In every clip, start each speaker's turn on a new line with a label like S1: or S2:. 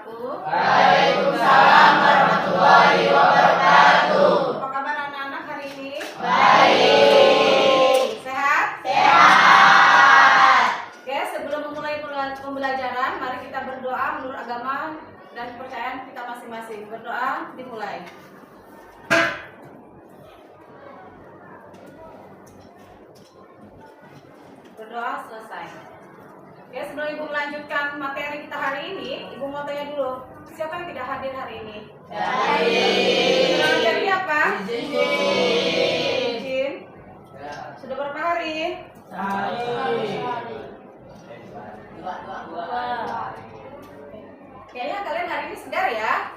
S1: wabarakatuh.
S2: Waalaikumsalam warahmatullahi wabarakatuh.
S1: Apa kabar anak-anak hari ini?
S2: Baik.
S1: Sehat?
S2: Sehat.
S1: Oke, sebelum memulai pembelajaran, mari kita berdoa menurut agama dan kepercayaan kita masing-masing. Berdoa dimulai. Berdoa selesai. Oke, sebelum Ibu melanjutkan materi kita hari ini, Ibu mau tanya dulu, siapa yang tidak hadir hari ini? Jadi apa? Izin. Sudah berapa hari? Kayaknya kalian hari ini segar ya?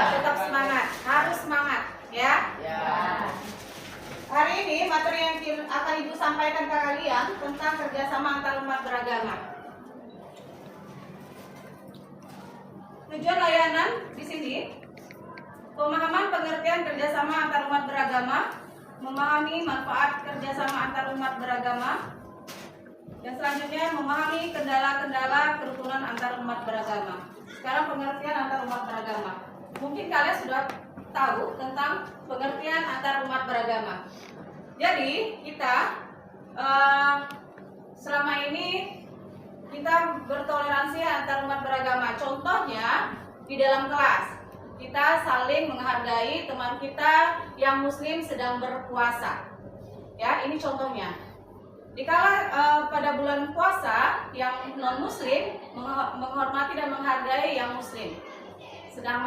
S1: Tetap semangat, harus semangat ya. Hari ini materi yang akan Ibu sampaikan ke kalian tentang kerjasama antar umat beragama. Tujuan layanan di sini pemahaman pengertian kerjasama antar umat beragama, memahami manfaat kerjasama antar umat beragama, yang selanjutnya memahami kendala-kendala kerukunan antar umat beragama. Sekarang pengertian antar umat beragama. Mungkin kalian sudah tahu tentang pengertian antar umat beragama. Jadi kita selama ini kita bertoleransi antar umat beragama. Contohnya di dalam kelas kita saling menghargai teman kita yang muslim sedang berpuasa. Ya, ini contohnya. Dikala pada bulan puasa yang non muslim menghormati dan menghargai yang muslim. Sedang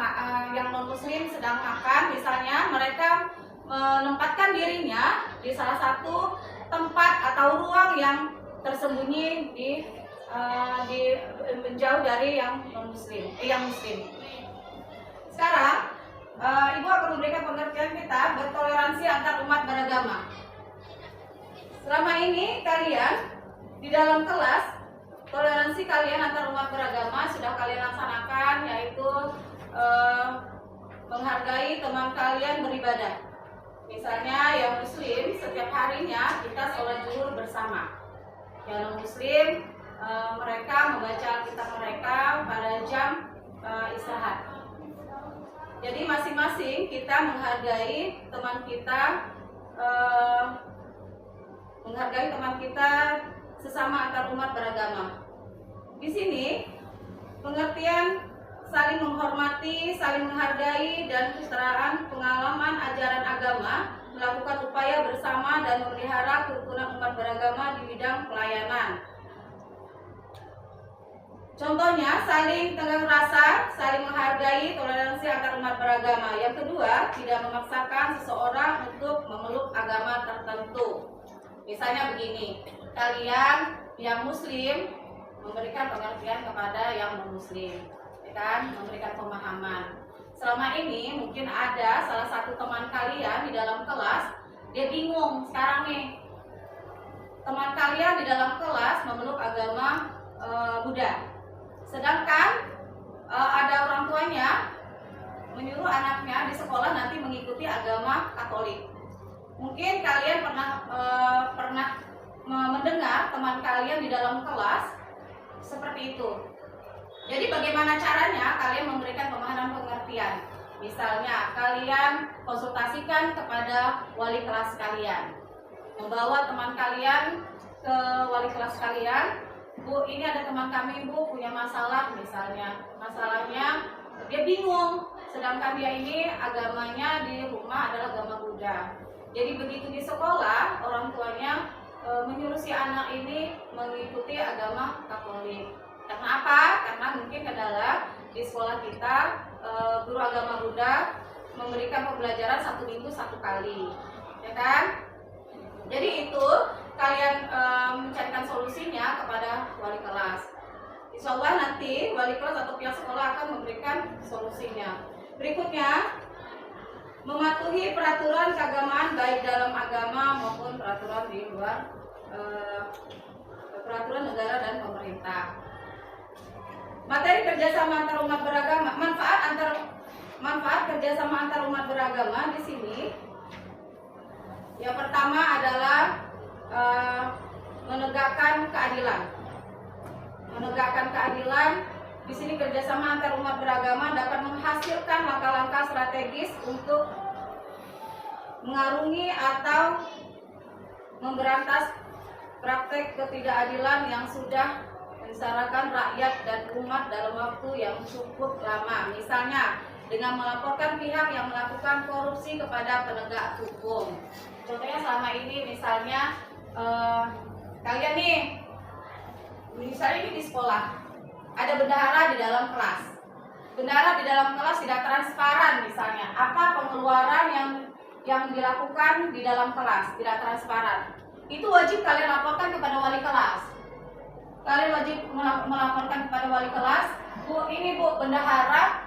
S1: yang non muslim sedang makan, misalnya mereka menempatkan dirinya di salah satu tempat atau ruang yang tersembunyi di menjauh dari yang non muslim, yang muslim. Sekarang Ibu akan memberikan pengertian kita bertoleransi antar umat beragama. Selama ini kalian di dalam kelas toleransi kalian antar umat beragama sudah kalian laksanakan, yaitu menghargai teman kalian beribadah. Misalnya yang muslim setiap harinya kita sholat zuhur bersama. Yang non muslim mereka membaca kitab mereka pada jam istirahat. Jadi masing-masing kita menghargai teman kita sesama antar umat beragama. Di sini pengertian saling menghormati, saling menghargai, dan kesetaraan pengalaman ajaran agama, melakukan upaya bersama dan memelihara kerukunan umat beragama di bidang pelayanan. Contohnya, saling tenggang rasa, saling menghargai, toleransi antar umat beragama. Yang kedua, tidak memaksakan seseorang untuk memeluk agama tertentu. Misalnya begini, kalian yang muslim memberikan pengertian kepada yang non-muslim, ya kan? Memberikan pemahaman. Selama ini mungkin ada salah satu teman kalian di dalam kelas, dia bingung sekarang nih. Teman kalian di dalam kelas memeluk agama Buddha. Sedangkan ada orang tuanya menyuruh anaknya di sekolah nanti mengikuti agama Katolik. Mungkin kalian pernah mendengar teman kalian di dalam kelas seperti itu. Jadi bagaimana caranya kalian memberikan pemahaman pengertian? Misalnya kalian konsultasikan kepada wali kelas kalian, membawa teman kalian ke wali kelas kalian. Bu, ini ada teman kami, Bu, punya masalah misalnya. Masalahnya dia bingung, sedangkan dia ini agamanya di rumah adalah agama Buddha. Jadi begitu di sekolah, orang tuanya menyuruh si anak ini mengikuti agama Katolik. Karena apa? Karena mungkin adalah di sekolah kita guru agama Buddha memberikan pembelajaran 1 minggu 1 kali, ya kan? Jadi itu kalian mencarikan solusinya kepada wali kelas. Insya Allah nanti wali kelas atau pihak sekolah akan memberikan solusinya. Berikutnya, mematuhi peraturan keagamaan baik dalam agama maupun peraturan di luar peraturan negara dan pemerintah. Materi kerjasama antar umat beragama, manfaat kerjasama antar umat beragama di sini. Yang pertama adalah menegakkan keadilan. Menegakkan keadilan Di sini kerjasama antar umat beragama dapat menghasilkan langkah-langkah strategis untuk mengarungi atau memberantas praktek ketidakadilan yang sudah menyengsarakan rakyat dan umat dalam waktu yang cukup lama. Misalnya, dengan melaporkan pihak yang melakukan korupsi kepada penegak hukum. Contohnya selama ini misalnya kalian nih, misalnya ini di sekolah, ada bendahara di dalam kelas. Bendahara di dalam kelas tidak transparan misalnya. Apa pengeluaran yang dilakukan di dalam kelas tidak transparan. Itu wajib kalian laporkan kepada wali kelas. Kalian wajib melaporkan kepada wali kelas, Bu, ini Bu, bendahara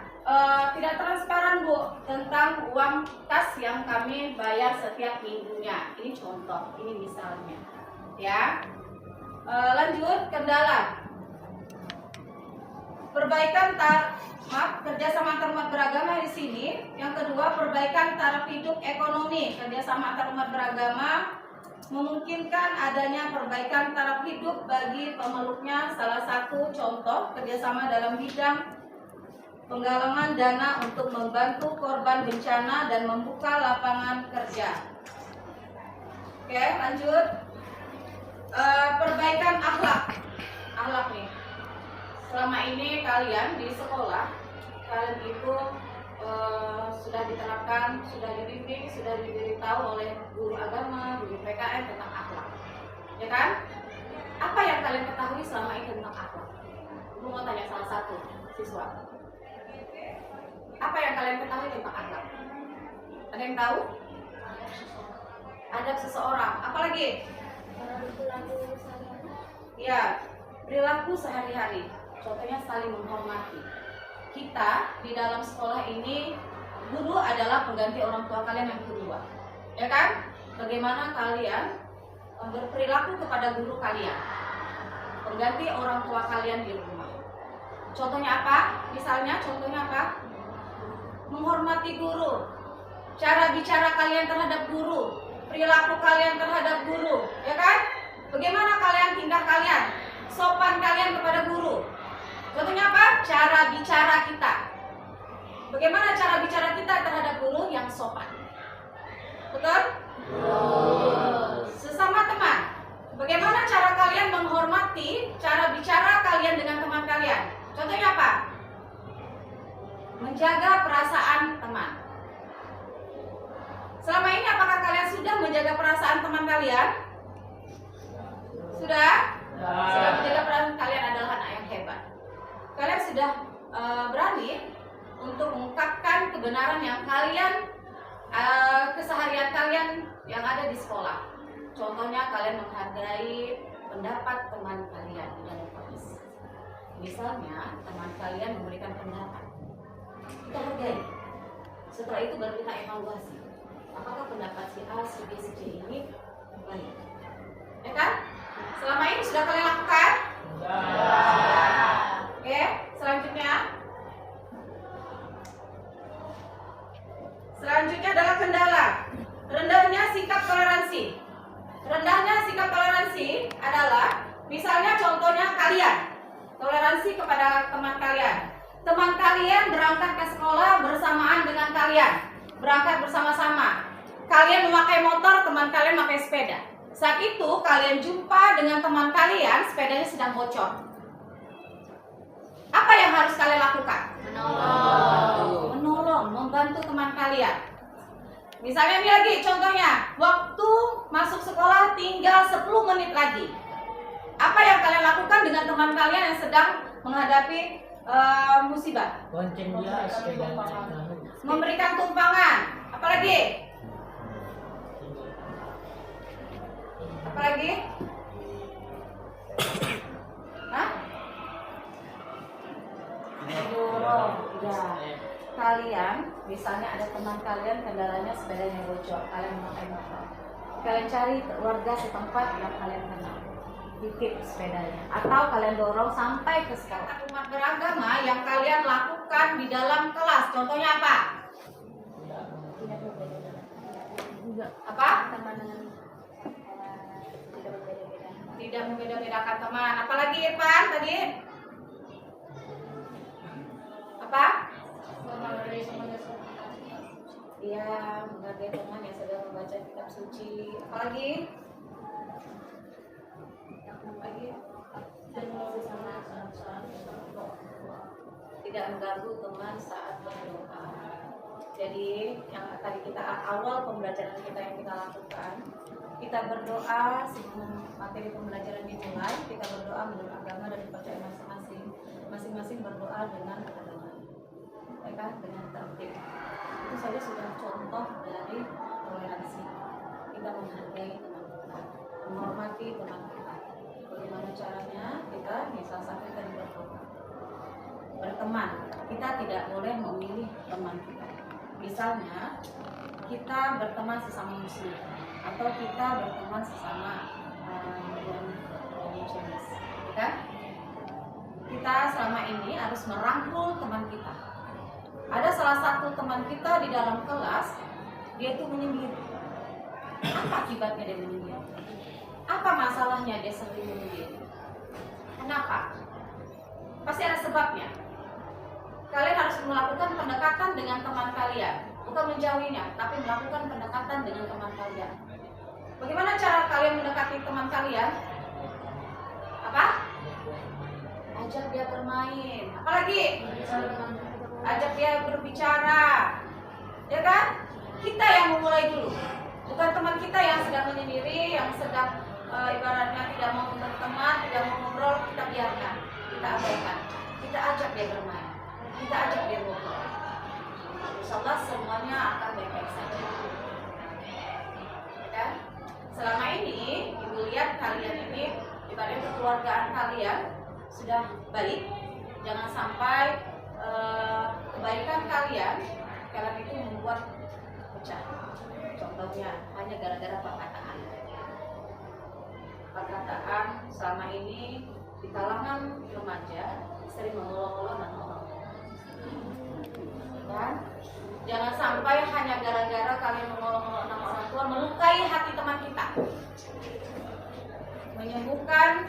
S1: tidak transparan Bu tentang uang kas yang kami bayar setiap minggunya. Ini contoh, ini misalnya. Ya. Lanjut, kendala. Perbaikan kerjasama antar umat beragama di sini. Yang kedua, perbaikan taraf hidup ekonomi. Kerjasama antar umat beragama memungkinkan adanya perbaikan taraf hidup bagi pemeluknya. Salah satu contoh kerjasama dalam bidang penggalangan dana untuk membantu korban bencana dan membuka lapangan kerja. Oke, lanjut. Perbaikan akhlak. Akhlak nih. Selama ini kalian di sekolah, kalian itu sudah diterapkan, sudah dibimbing, sudah diberitahu oleh guru agama, guru PKN tentang akhlak, ya kan? Apa yang kalian ketahui selama ini tentang akhlak? Aku mau tanya salah satu siswa. Apa yang kalian ketahui tentang akhlak? Ada yang tahu? Adab seseorang. Apalagi? Ya, perilaku sehari-hari. Contohnya saling menghormati. Kita di dalam sekolah ini, guru adalah pengganti orang tua kalian yang kedua, ya kan? Bagaimana kalian berperilaku kepada guru kalian, pengganti orang tua kalian di rumah. Contohnya apa? Misalnya contohnya apa? Menghormati guru, cara bicara kalian terhadap guru, perilaku kalian terhadap guru, ya kan? Bagaimana kalian tindak kalian, sopan kalian kepada guru. Contohnya apa? Cara bicara kita. Bagaimana cara bicara kita terhadap guru yang sopan? Betul? Sesama teman. Bagaimana cara kalian menghormati cara bicara kalian dengan teman kalian? Contohnya apa? Menjaga perasaan teman. Selama ini apakah kalian sudah menjaga perasaan teman kalian? Sudah? Sudah menjaga perasaan kalian adalah anak yang hebat. Kalian sudah berani untuk mengungkapkan kebenaran yang kalian keseharian kalian yang ada di sekolah. Contohnya kalian menghargai pendapat teman kalian di dalam kelas. Misalnya teman kalian memberikan pendapat, kita hargai. Setelah itu baru kita evaluasi. Apakah pendapat si A, si B, si C ini baik? Ya kan? Selama ini sudah kalian lakukan? Oke, selanjutnya. Selanjutnya adalah kendala. Rendahnya sikap toleransi. Rendahnya sikap toleransi adalah misalnya contohnya kalian toleransi kepada teman kalian. Teman kalian berangkat ke sekolah bersamaan dengan kalian, berangkat bersama-sama. Kalian memakai motor, teman kalian memakai sepeda. Saat itu kalian jumpa dengan teman kalian, sepedanya sedang bocor. Apa yang harus kalian lakukan? Menolong, membantu teman kalian. Misalnya ini lagi contohnya, waktu masuk sekolah tinggal 10 menit lagi. Apa yang kalian lakukan dengan teman kalian yang sedang menghadapi musibah?
S3: Bonceng dia sepeda.
S1: Memberikan tumpangan. Apalagi? Apalagi? Hah? Dorong. Ya. Kalian, misalnya ada teman kalian kendalanya sepedanya bocor, kalian memakai motor. Kalian cari warga setempat yang kalian kenal, titip sepedanya, atau kalian dorong sampai ke sekolah. Umat beragama yang kalian lakukan di dalam kelas, contohnya apa? Apa? Tidak membeda-bedakan teman. Apalagi Irfan tadi? Apa? Iya, menghargai teman yang sedang membaca kitab suci. Apalagi? Tidak mengganggu teman saat berdoa. Jadi yang tadi kita awal pembelajaran kita yang kita lakukan, kita berdoa sebelum materi pembelajaran dimulai, kita berdoa menurut agama dan kepercayaan masing-masing. Masing-masing berdoa dengan agama, ya kan? Dengan tertib. Itu saja sudah contoh dari toleransi. Kita menghargai teman kita, menghormati teman kita. Bagaimana caranya? Kita misal sampai tadi berteman, kita tidak boleh memilih teman kita. Misalnya kita berteman sesama muslim atau kita berteman sesama muslimis, ya kan? Kita selama ini harus merangkul teman kita. Ada salah satu teman kita di dalam kelas, dia itu menyendiri. Apa akibatnya dia menyendiri? Apa masalahnya dia sering menyendiri? Kenapa? Pasti ada sebabnya. Kalian harus melakukan pendekatan dengan teman kalian, bukan menjauhinya, tapi melakukan pendekatan dengan teman kalian. Bagaimana cara kalian mendekati teman kalian? Apa? Ajak dia bermain. Apalagi? Ajak dia berbicara. Ya kan? Kita yang memulai dulu. Bukan teman kita yang sedang menyendiri, yang sedang ibaratnya tidak mau berteman, tidak mau ngobrol, kita biarkan, kita abaikan. Kita ajak dia bermain. Kita ajak dia ngobrol. Insyaallah semuanya akan baik-baik saja. Ya kan? Selama ini ibu lihat kalian ini ibaratnya kekeluargaan kalian sudah baik. Jangan sampai kebaikan kalian itu membuat pecah. Contohnya hanya gara-gara perkataan selama ini di kalangan remaja sering mengolok-olok nama orang. Dan jangan sampai hanya gara-gara kalian mengolok-olok nama orang tua melukai hati teman kita. Menyembuhkan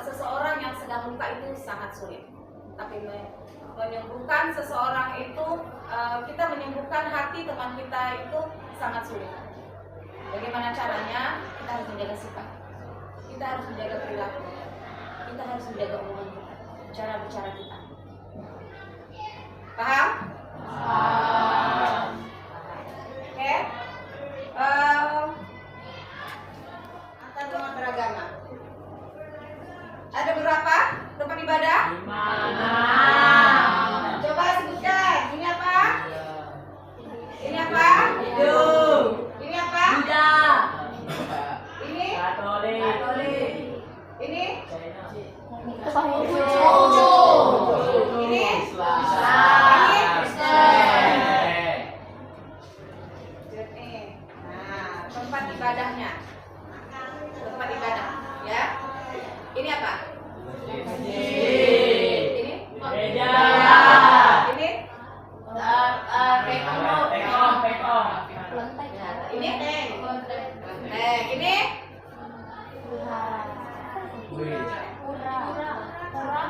S1: seseorang yang sedang luka itu sangat sulit. Tapi menyembuhkan seseorang itu, kita menyembuhkan hati teman kita itu sangat sulit. Bagaimana caranya? Kita harus menjaga sikap, kita harus menjaga perilaku, kita harus menjaga omongan kita, cara bicara kita. Paham?
S2: Paham.
S1: Oke. Antar teman beragama. Ada berapa tempat ibadah? 5. Coba sebutkan. Ini apa? Ini apa? Hindu. Ini apa? Buddha. Ini? Katolik. Ini? Ini? Islam. Ini? Kristen. Nah, tempat ibadahnya. Tempat ibadah, ya. Ini apa? Ini?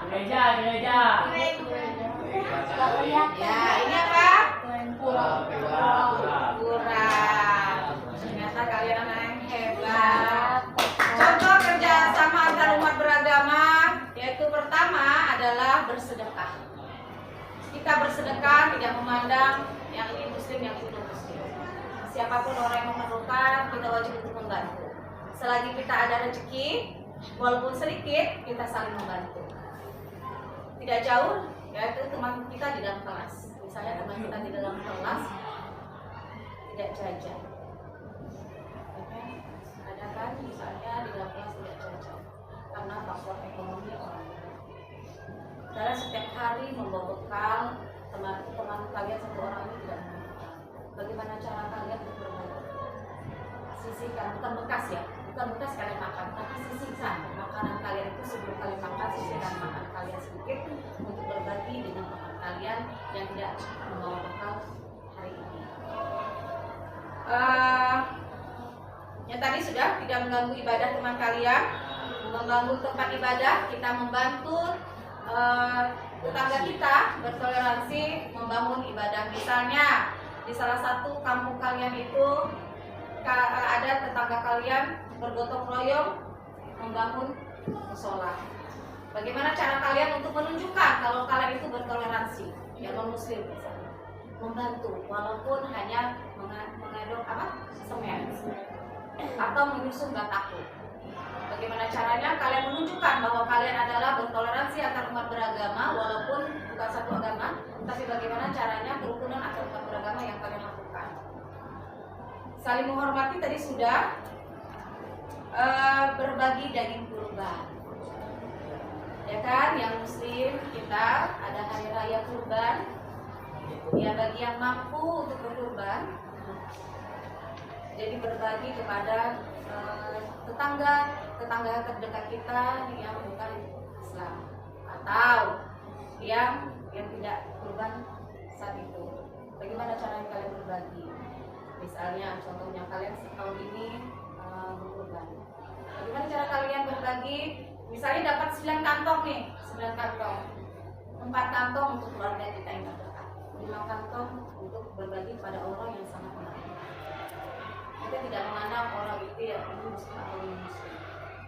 S2: Gereja.
S1: Ini? Ini? Ini?
S2: Gereja.
S1: Ya, ini apa? Pura. Ternyata kalian anak yang hebat. Contoh kerjasama antar umat beragama, yaitu pertama adalah bersedekah. Kita bersedekah tidak memandang yang ini muslim, yang itu muslim. Siapapun orang yang memerlukan, kita wajib untuk membantu. Selagi kita ada rezeki, walaupun sedikit, kita saling membantu. Tidak jauh, yaitu teman kita di dalam kelas. Misalnya teman kita di dalam kelas tidak jajan. Ada kan misalnya di dalam kelas tidak jajan karena faktor ekonomi orang. Karena setiap hari membawa bekal, teman kalian satu orang ini tidak membawa. Bagaimana cara kalian untuk berbagi? Sisihkan, bukan bekas ya, bukan bekas kalian makan, tapi sisihkan makanan kalian itu sebelum kalian makan, sisihkan makan kalian sedikit untuk berbagi dengan teman kalian yang tidak membawa bekal hari ini. Yang tadi sudah tidak mengganggu ibadah teman kalian, mengganggu tempat ibadah, kita membantu tetangga kita bertoleransi membangun ibadah. Misalnya di salah satu kampung kalian itu ada tetangga kalian bergotong royong membangun musola. Bagaimana cara kalian untuk menunjukkan kalau kalian itu bertoleransi, yang non muslim misalnya, membantu walaupun hanya mengaduk semen atau menyusun bataku. Bagaimana caranya kalian menunjukkan bahwa kalian adalah bertoleransi antar umat beragama walaupun bukan satu agama, tapi bagaimana caranya kerukunan antar umat beragama yang kalian lakukan. Saling menghormati tadi sudah, berbagi daging kurban. Ya kan, yang muslim kita ada hari raya kurban. Ya bagi yang mampu untuk berkurban, jadi berbagi kepada tetangga terdekat kita yang bukan Islam atau yang tidak kurban saat itu. Bagaimana cara kalian berbagi? Misalnya contohnya kalian setahun ini berkurban. Bagaimana cara kalian berbagi? Misalnya dapat 9 kantong nih, 9 kantong. 4 kantong untuk keluarga kita yang terdekat, 5 kantong untuk berbagi pada orang yang sangat mampu. Kita tidak memandang orang itu ya muslim atau non muslim.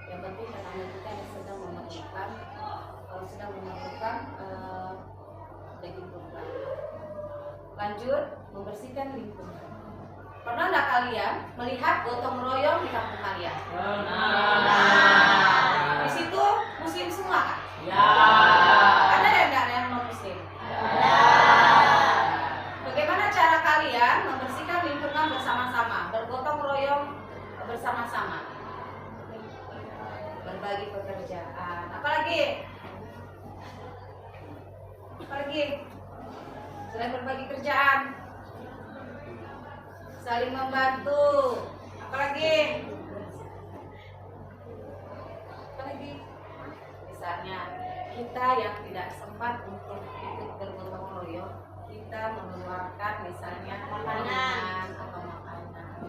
S1: Yang penting tetangga kita yang sedang memerlukan daging kurban. Lanjut, membersihkan lingkungan. Pernah nggak kalian melihat gotong royong di kampung kalian? Di situ muslim semua kan?
S2: Ya.
S1: Ada nggak yang non muslim? Bagaimana cara kalian membersihkan lingkungan bersama-sama, bergotong royong bersama-sama, berbagi pekerjaan, apalagi selain berbagi kerjaan, saling membantu, apalagi misalnya kita yang tidak sempat untuk ikut bergotong royong, kita mengeluarkan misalnya makanan atau makanan.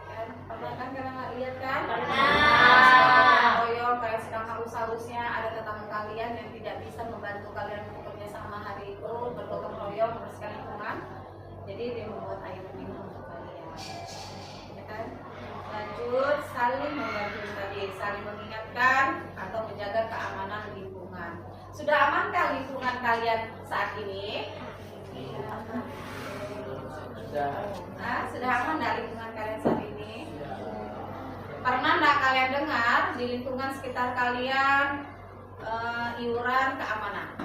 S1: Kan pernah kan kalian lihat kan? Gotong royong kayak sedang haus-hausnya ada tetangga kalian yang tidak bisa membantu kalian bekerja sama hari itu bergotong royong membersihkan lingkungan. Jadi dia membuat air minum untuk kalian. Ya kan? Lanjut, saling membantu tadi, saling mengingatkan atau menjaga keamanan lingkungan. Sudah amankah lingkungan kalian saat ini? Sudah aman nggak lingkungan kalian saat ini? Pernah nggak kalian dengar di lingkungan sekitar kalian iuran keamanan?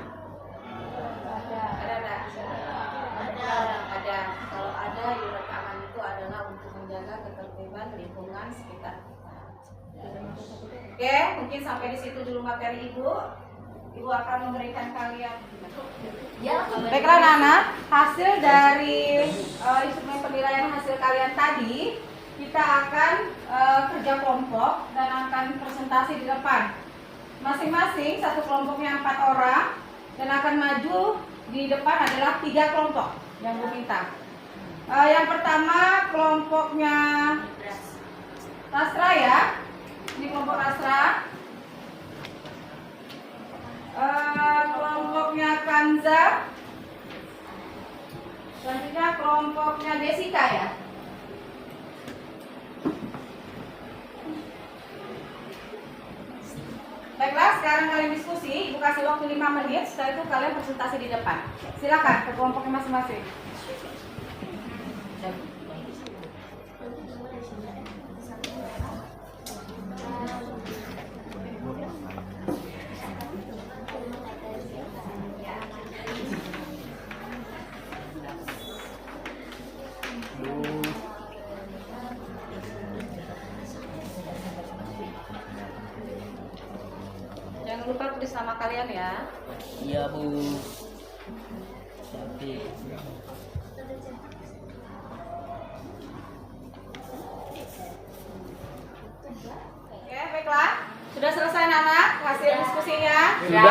S1: Ada. Kalau ada iuran keamanan itu adalah untuk menjaga ketertiban lingkungan sekitar kita. Oke, mungkin sampai di situ dulu materi Ibu. Ibu akan memberikan kalian. Baiklah anak-anak, hasil dari instrumen penilaian hasil kalian tadi, kita akan kerja kelompok dan akan presentasi di depan. Masing-masing satu kelompoknya 4 orang dan akan maju di depan adalah 3 kelompok yang Bu minta. Yang pertama kelompoknya Rasra ya, ini kelompok Rasra. Kelompoknya Kanza. Selanjutnya kelompoknya Jessica ya. Baiklah, sekarang kalian diskusi. Ibu kasih waktu 5 menit. Setelah itu kalian presentasi di depan. Silakan ke kelompoknya masing-masing. Jangan lupa tulis nama kalian ya.
S2: Iya Bu. Cantik.
S1: Oke, baiklah. Sudah selesai anak hasil diskusinya?
S2: Sudah.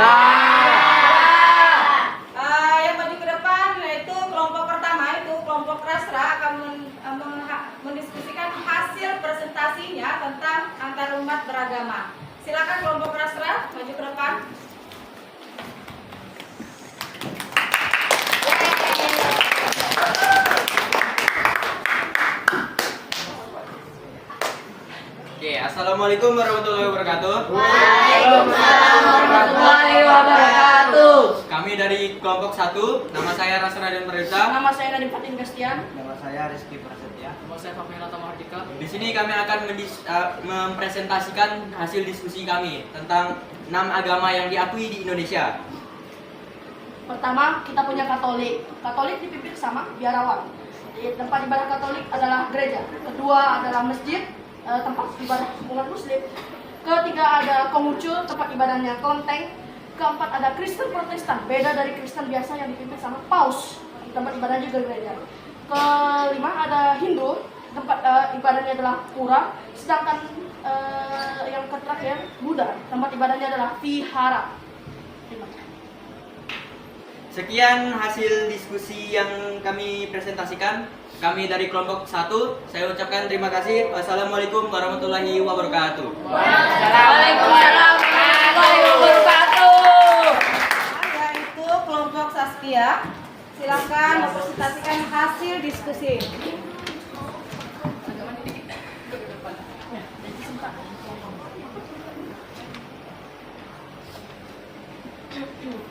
S1: Yang maju ke depan yaitu kelompok pertama itu kelompok Rasra akan mendiskusikan hasil presentasinya tentang antar umat beragama. Silakan kelompok Rasra maju ke depan.
S3: Assalamualaikum warahmatullahi wabarakatuh.
S2: Waalaikumsalam warahmatullahi wabarakatuh.
S3: Kami dari kelompok 1, nama saya Rasra dan Perdita.
S1: Nama saya Nadine Fatin Gastian.
S4: Nama saya Rizky Prasetya.
S2: Nama saya Famila Tamahardika.
S3: Di sini kami akan mempresentasikan hasil diskusi kami tentang 6 agama yang diakui di Indonesia.
S1: Pertama, kita punya Katolik. Katolik dipimpin sama biarawan. Di tempat ibadah Katolik adalah gereja. Kedua adalah masjid, tempat ibadah umat Muslim. Ketiga ada Konghucu, tempat ibadahnya Kelenteng. Keempat ada Kristen Protestan, beda dari Kristen biasa yang dipimpin sama Paus. Tempat ibadah juga gereja. Kelima ada Hindu, tempat ibadahnya adalah Pura. Sedangkan yang terakhir Buddha, tempat ibadahnya adalah Vihara. Terima kasih.
S3: Sekian hasil diskusi yang kami presentasikan. Kami dari kelompok 1, saya ucapkan terima kasih. Wassalamualaikum warahmatullahi wabarakatuh.
S2: Waalaikumsalam warahmatullahi wabarakatuh.
S1: Yaitu kelompok Saskia. Silakan mempresentasikan hasil diskusi.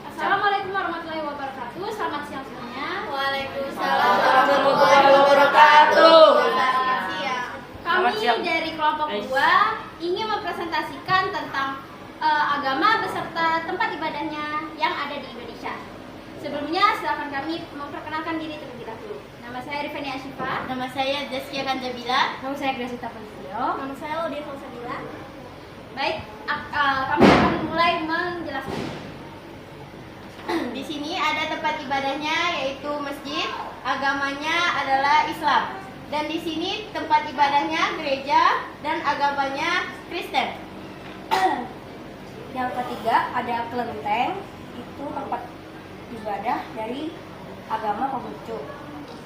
S5: Assalamualaikum warahmatullahi wabarakatuh. Selamat siang semuanya.
S2: Waalaikumsalam warahmatullahi wabarakatuh.
S5: Selamat siang.
S2: Selamat
S5: Kami
S2: siang.
S5: dari kelompok 2 ingin mempresentasikan tentang agama beserta tempat ibadahnya yang ada di Indonesia. Sebelumnya silakan kami memperkenalkan diri terlebih dahulu. Nama saya Rifani Ashifa.
S6: Nama saya Zaskia Kanjabila.
S5: Nama saya Gresita Pansio. Nama saya Laudia Fausabila. Baik, kami akan mulai menjelaskan.
S6: Di sini ada tempat ibadahnya yaitu masjid, agamanya adalah Islam. Dan di sini tempat ibadahnya gereja dan agamanya Kristen.
S5: Yang ketiga ada kelenteng, itu tempat ibadah dari agama Konghucu.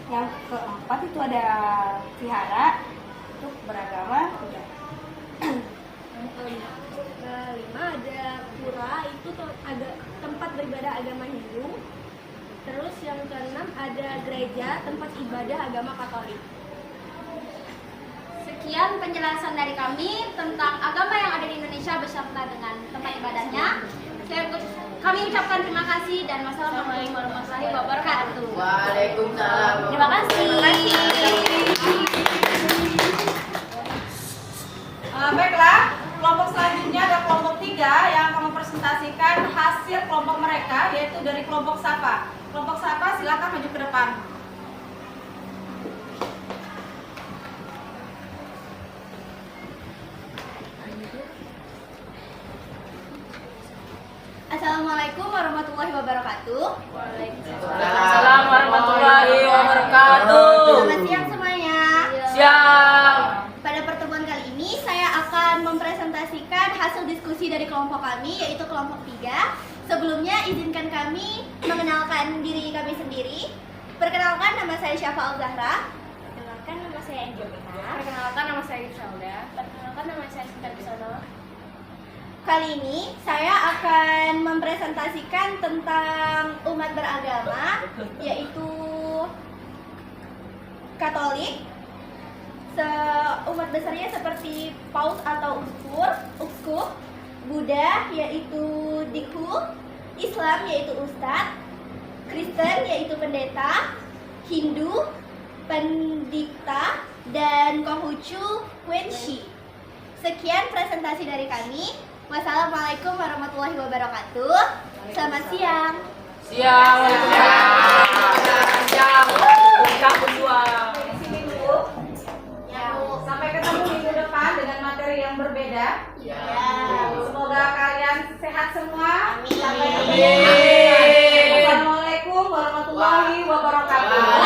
S5: Yang keempat itu ada vihara untuk beragama Buddha. Yang kelima ada pura, itu ada tempat beribadah agama Hindu. Terus yang keenam ada gereja, tempat ibadah agama Katolik. Sekian penjelasan dari kami tentang agama yang ada di Indonesia beserta dengan tempat ibadahnya. Kami ucapkan terima kasih dan wassalamualaikum warahmatullahi wabarakatuh.
S2: Waalaikumsalam.
S5: Terima kasih.
S1: Baiklah, kelompok selanjutnya ada kelompok 3 yang akan mempresentasikan hasil kelompok mereka, yaitu dari kelompok Sapa. Kelompok Sapa silakan maju ke depan.
S6: Assalamualaikum warahmatullahi wabarakatuh.
S2: Waalaikumsalam warahmatullahi wabarakatuh.
S6: Selamat siang semuanya.
S2: Siang.
S6: Pada pertemuan kali ini saya akan mempresentasikan hasil diskusi dari kelompok kami yaitu kelompok 3. Sebelumnya izinkan kami mengenalkan diri kami sendiri. Perkenalkan, nama saya Syafa Al-Zahra.
S5: Perkenalkan, nama saya Angelina.
S6: Perkenalkan, nama saya
S5: Isalda. Perkenalkan, nama saya Sinta Bisono.
S6: Kali ini saya akan mempresentasikan tentang umat beragama yaitu Katolik. Umat besarnya seperti Paus atau Uskup, Buddha yaitu Dikhu, Islam yaitu Ustadz, Kristen yaitu pendeta, Hindu, pendikta, dan Konghucu, Wenshi. Sekian presentasi dari kami. Wassalamualaikum warahmatullahi wabarakatuh. Selamat siang.
S2: Siang. Siang. Siang kedua.
S1: Di sini dulu. Sampai ketemu minggu depan dengan materi yang berbeda. Semoga kalian sehat semua. Assalamualaikum warahmatullahi wabarakatuh.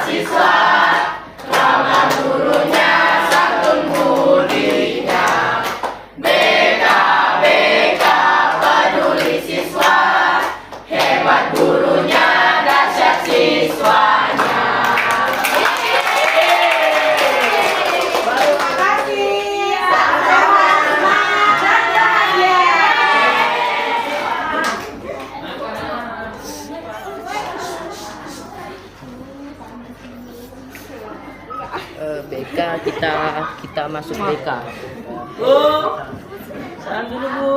S2: Siswa, ramah gurunya santun kita masuk BK.
S3: Bu, salam dulu Bu.